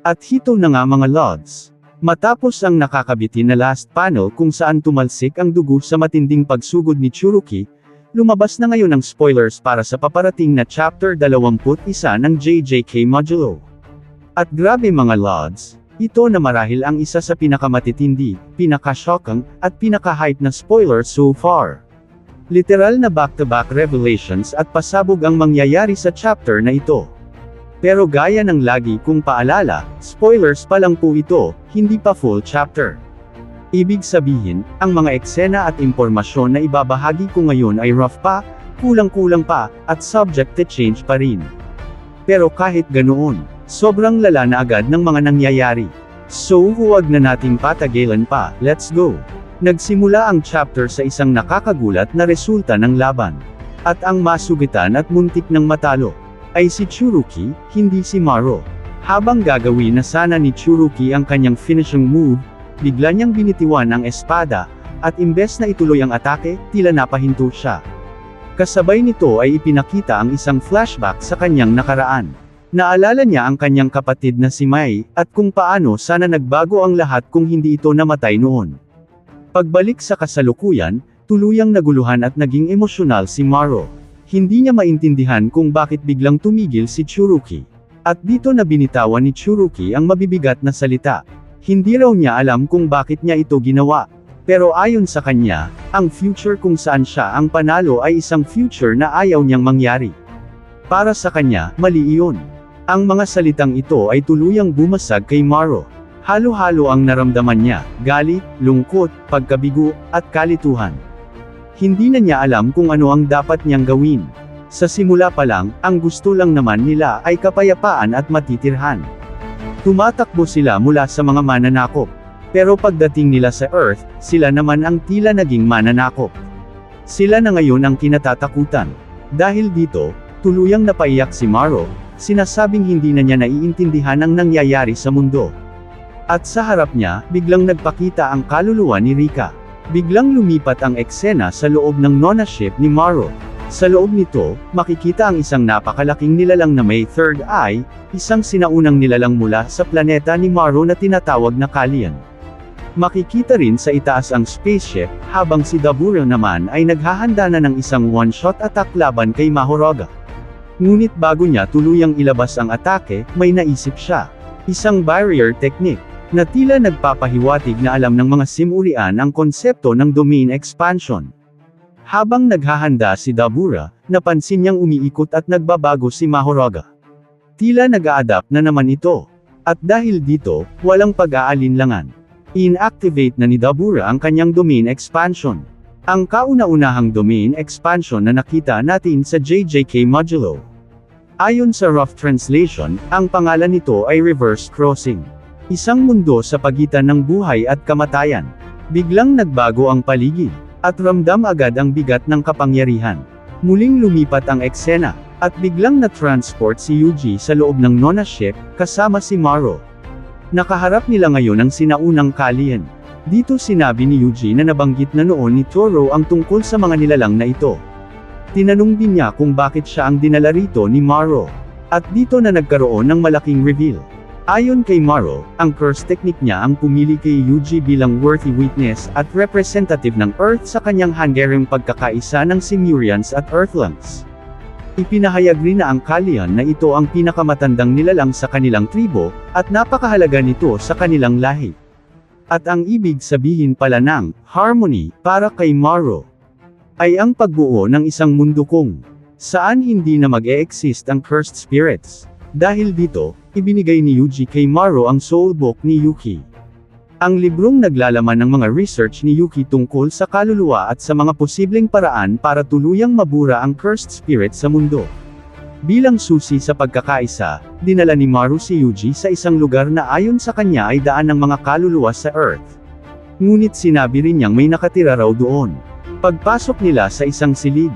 At hito na nga mga lods. Matapos ang nakakabitin na last panel kung saan tumalsik ang dugo sa matinding pagsugod ni Churuki, lumabas na ngayon ang spoilers para sa paparating na chapter 21 ng JJK Modulo. At grabe mga lods, ito na marahil ang isa sa pinakamatitindi, pinaka-shocking, at pinaka-hype na spoiler so far. Literal na back-to-back revelations at pasabog ang mangyayari sa chapter na ito. Pero gaya ng lagi kong paalala, spoilers pa lang po ito, hindi pa full chapter. Ibig sabihin, ang mga eksena at impormasyon na ibabahagi ko ngayon ay rough pa, kulang-kulang pa, at subject to change pa rin. Pero kahit ganoon, sobrang lala na agad ng mga nangyayari. So huwag na nating patagilan pa, let's go. Nagsimula ang chapter sa isang nakakagulat na resulta ng laban. At ang masugitan at muntik ng matalo ay si Churuki, hindi si Maro. Habang gagawin na sana ni Churuki ang kanyang finishing move, bigla niyang binitiwan ang espada, at imbes na ituloy ang atake, tila napahinto siya. Kasabay nito ay ipinakita ang isang flashback sa kanyang nakaraan. Naalala niya ang kanyang kapatid na si Mai, at kung paano sana nagbago ang lahat kung hindi ito namatay noon. Pagbalik sa kasalukuyan, tuluyang naguluhan at naging emosyonal si Maro. Hindi niya maintindihan kung bakit biglang tumigil si Churuki. At dito na binitawan ni Churuki ang mabibigat na salita. Hindi raw niya alam kung bakit niya ito ginawa. Pero ayon sa kanya, ang future kung saan siya ang panalo ay isang future na ayaw niyang mangyari. Para sa kanya, mali iyon. Ang mga salitang ito ay tuluyang bumasag kay Maro. Halo-halo ang naramdaman niya, galit, lungkot, pagkabigo, at kalituhan. Hindi na niya alam kung ano ang dapat niyang gawin. Sa simula pa lang, ang gusto lang naman nila ay kapayapaan at matitirhan. Tumatakbo sila mula sa mga mananakop. Pero pagdating nila sa Earth, sila naman ang tila naging mananakop. Sila na ngayon ang kinatatakutan. Dahil dito, tuluyang napaiyak si Maro, sinasabing hindi na niya naiintindihan ang nangyayari sa mundo. At sa harap niya, biglang nagpakita ang kaluluwa ni Rika. Biglang lumipat ang eksena sa loob ng Nona ship ni Maro. Sa loob nito, makikita ang isang napakalaking nilalang na may third eye, isang sinaunang nilalang mula sa planeta ni Maro na tinatawag na Kalian. Makikita rin sa itaas ang spaceship, habang si Dabura naman ay naghahanda na ng isang one-shot attack laban kay Mahoroga. Ngunit bago niya tuluyang ilabas ang atake, may naisip siya. Isang barrier technique, na tila nagpapahiwatig na alam ng mga simurian ang konsepto ng domain expansion. Habang naghahanda si Dabura, napansin niyang umiikot at nagbabago si Mahoroga. Tila nag-a-adapt na naman ito. At dahil dito, walang pag-aalinlangan. Inactivate na ni Dabura ang kanyang domain expansion. Ang kauna-unahang domain expansion na nakita natin sa JJK Modulo. Ayon sa rough translation, ang pangalan nito ay Reverse Crossing. Isang mundo sa pagitan ng buhay at kamatayan. Biglang nagbago ang paligid, at ramdam agad ang bigat ng kapangyarihan. Muling lumipat ang eksena, at biglang na-transport si Yuji sa loob ng Nona ship, kasama si Maro. Nakaharap nila ngayon ang sinaunang Kalian. Dito sinabi ni Yuji na nabanggit na noon ni Toro ang tungkol sa mga nilalang na ito. Tinanong din niya kung bakit siya ang dinala rito ni Maro. At dito na nagkaroon ng malaking reveal. Ayon kay Maro, ang curse technique niya ang pumili kay Yuji bilang worthy witness at representative ng Earth sa kanyang hanggarang pagkakaisa ng Simurians at Earthlings. Ipinahayag rin na ang Kalian na ito ang pinakamatandang nilalang sa kanilang tribo, at napakahalaga nito sa kanilang lahi. At ang ibig sabihin pala ng harmony para kay Maro ay ang pagbuo ng isang mundo kung saan hindi na mag-e-exist ang cursed spirits. Dahil dito, ibinigay ni Yuji kay Maro ang soul book ni Yuki. Ang librong naglalaman ng mga research ni Yuki tungkol sa kaluluwa at sa mga posibleng paraan para tuluyang mabura ang cursed spirit sa mundo. Bilang susi sa pagkakaisa, dinala ni Maro si Yuji sa isang lugar na ayon sa kanya ay daan ng mga kaluluwa sa Earth. Ngunit sinabi rin niyang may nakatira raw doon. Pagpasok nila sa isang silid,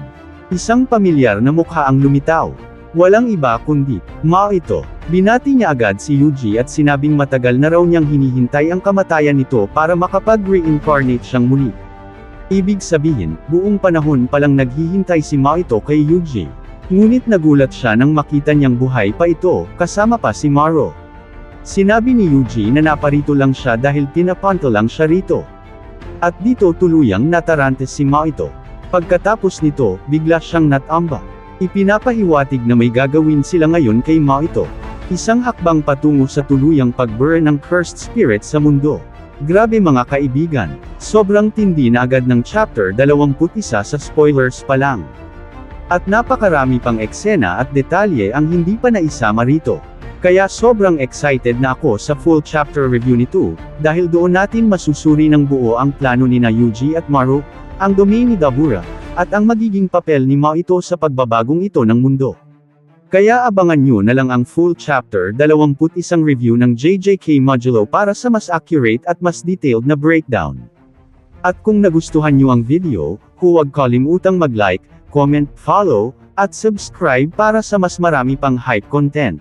isang pamilyar na mukha ang lumitaw. Walang iba kundi Mao ito. Binati niya agad si Yuji at sinabing matagal na raw niyang hinihintay ang kamatayan nito para makapag-reincarnate siyang muli. Ibig sabihin, buong panahon palang naghihintay si Mao ito kay Yuji. Ngunit nagulat siya nang makita niyang buhay pa ito, kasama pa si Maro. Sinabi ni Yuji na naparito lang siya dahil pinapunto lang siya rito. At dito tuluyang natarante si Mahito. Pagkatapos nito, bigla siyang natamba. Ipinapahiwatig na may gagawin sila ngayon kay Mahito. Isang hakbang patungo sa tuluyang pag-burn ng cursed spirit sa mundo. Grabe mga kaibigan, sobrang tindi na agad ng chapter 21 sa spoilers pa lang. At napakarami pang eksena at detalye ang hindi pa naisama rito. Kaya sobrang excited na ako sa full chapter review nito, dahil doon natin masusuri ng buo ang plano ni Yuji at Maru, ang domain ni Dabura, at ang magiging papel ni Mahito sa pagbabagong ito ng mundo. Kaya abangan nyo na lang ang full chapter 21 review ng JJK Modulo para sa mas accurate at mas detailed na breakdown. At kung nagustuhan nyo ang video, huwag kalimutang mag-like, comment, follow, at subscribe para sa mas marami pang hype content.